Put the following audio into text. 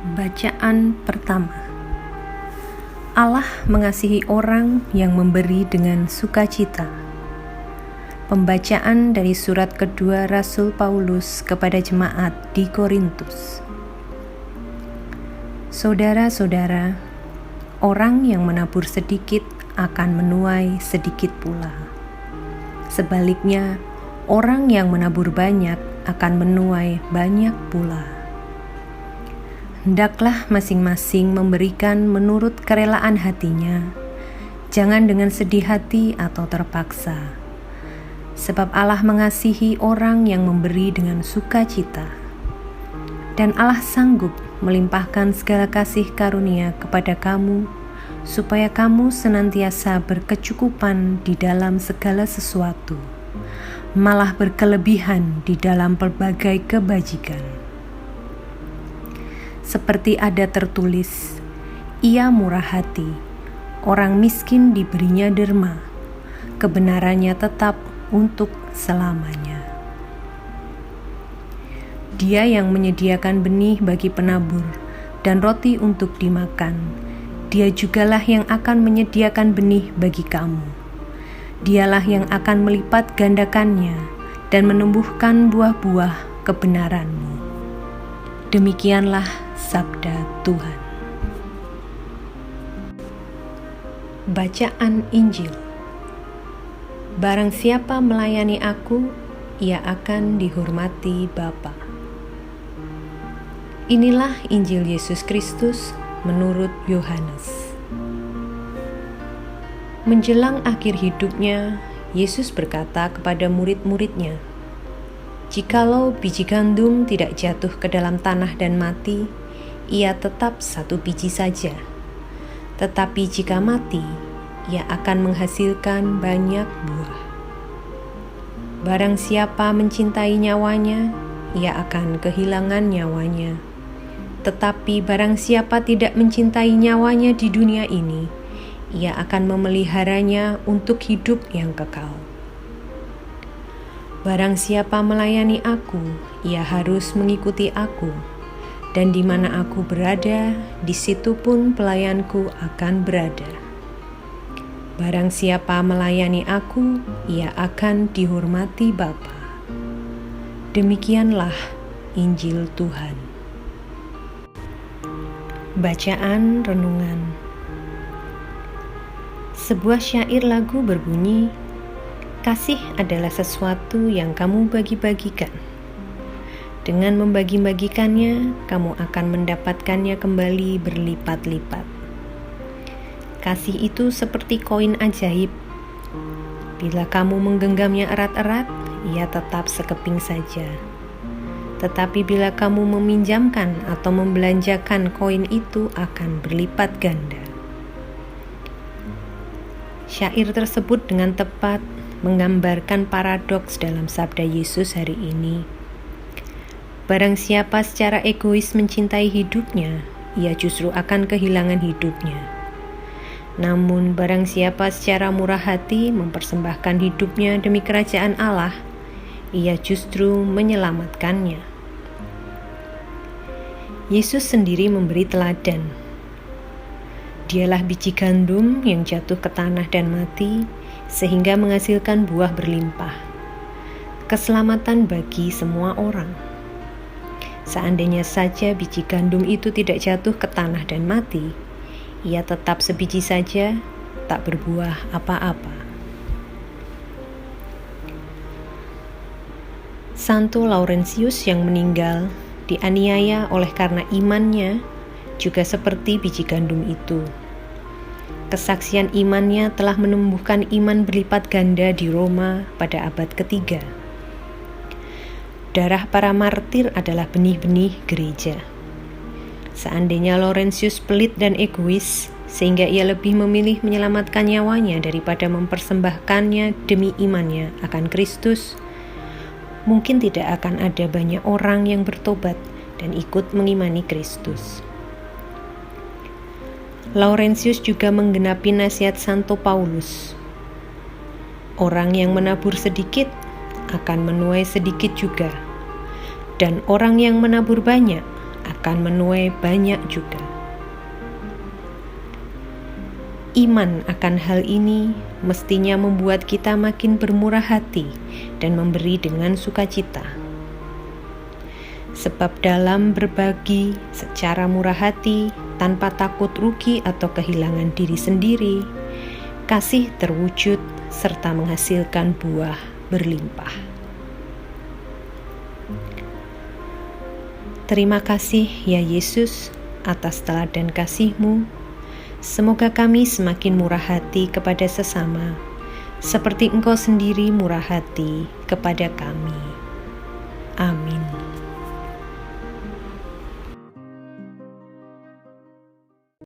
Bacaan pertama. Allah mengasihi orang yang memberi dengan sukacita. Pembacaan dari surat kedua Rasul Paulus kepada jemaat di Korintus. Saudara-saudara, orang yang menabur sedikit akan menuai sedikit pula. Sebaliknya, orang yang menabur banyak akan menuai banyak pula. Hendaklah masing-masing memberikan menurut kerelaan hatinya, jangan dengan sedih hati atau terpaksa. Sebab Allah mengasihi orang yang memberi dengan sukacita. Dan Allah sanggup melimpahkan segala kasih karunia kepada kamu, supaya kamu senantiasa berkecukupan di dalam segala sesuatu, malah berkelebihan di dalam pelbagai kebajikan. Seperti ada tertulis, ia murah hati, orang miskin diberinya derma, kebenarannya tetap untuk selamanya. Dia yang menyediakan benih bagi penabur dan roti untuk dimakan, dia jugalah yang akan menyediakan benih bagi kamu. Dialah yang akan melipat gandakannya dan menumbuhkan buah-buah kebenaranmu. Demikianlah sabda Tuhan. Bacaan Injil. Barang siapa melayani aku, ia akan dihormati Bapa. Inilah Injil Yesus Kristus menurut Yohanes. Menjelang akhir hidupnya, Yesus berkata kepada murid-muridnya, "Jikalau biji gandum tidak jatuh ke dalam tanah dan mati, ia tetap satu biji saja. Tetapi jika mati, ia akan menghasilkan banyak buah. Barang siapa mencintai nyawanya, ia akan kehilangan nyawanya. Tetapi barang siapa tidak mencintai nyawanya di dunia ini, ia akan memeliharanya untuk hidup yang kekal. Barang siapa melayani aku, ia harus mengikuti aku, dan di mana aku berada, di situ pun pelayanku akan berada. Barang siapa melayani aku, ia akan dihormati Bapa." Demikianlah Injil Tuhan. Bacaan renungan. Sebuah syair lagu berbunyi, "Kasih adalah sesuatu yang kamu bagi-bagikan. Dengan membagi-bagikannya, kamu akan mendapatkannya kembali berlipat-lipat. Kasih itu seperti koin ajaib. Bila kamu menggenggamnya erat-erat, ia tetap sekeping saja. Tetapi bila kamu meminjamkan atau membelanjakan koin itu akan berlipat ganda." Syair tersebut dengan tepat menggambarkan paradoks dalam sabda Yesus hari ini. Barang siapa secara egois mencintai hidupnya, ia justru akan kehilangan hidupnya. Namun barang siapa secara murah hati mempersembahkan hidupnya demi kerajaan Allah, ia justru menyelamatkannya. Yesus sendiri memberi teladan. Dialah biji gandum yang jatuh ke tanah dan mati, sehingga menghasilkan buah berlimpah. Keselamatan bagi semua orang. Seandainya saja biji gandum itu tidak jatuh ke tanah dan mati, ia tetap sebiji saja, tak berbuah apa-apa. Santo Laurentius yang meninggal dianiaya oleh karena imannya, juga seperti biji gandum itu. Kesaksian imannya telah menumbuhkan iman berlipat ganda di Roma pada abad ketiga. Darah para martir adalah benih-benih gereja. Seandainya Laurentius pelit dan egois, sehingga ia lebih memilih menyelamatkan nyawanya daripada mempersembahkannya demi imannya akan Kristus, mungkin tidak akan ada banyak orang yang bertobat dan ikut mengimani Kristus. Laurentius juga menggenapi nasihat Santo Paulus. Orang yang menabur sedikit akan menuai sedikit juga, dan orang yang menabur banyak akan menuai banyak juga. Iman akan hal ini mestinya membuat kita makin bermurah hati dan memberi dengan sukacita. Sebab dalam berbagi secara murah hati, tanpa takut rugi atau kehilangan diri sendiri, kasih terwujud serta menghasilkan buah berlimpah. Terima kasih ya Yesus atas teladan kasih-Mu. Semoga kami semakin murah hati kepada sesama, seperti Engkau sendiri murah hati kepada kami.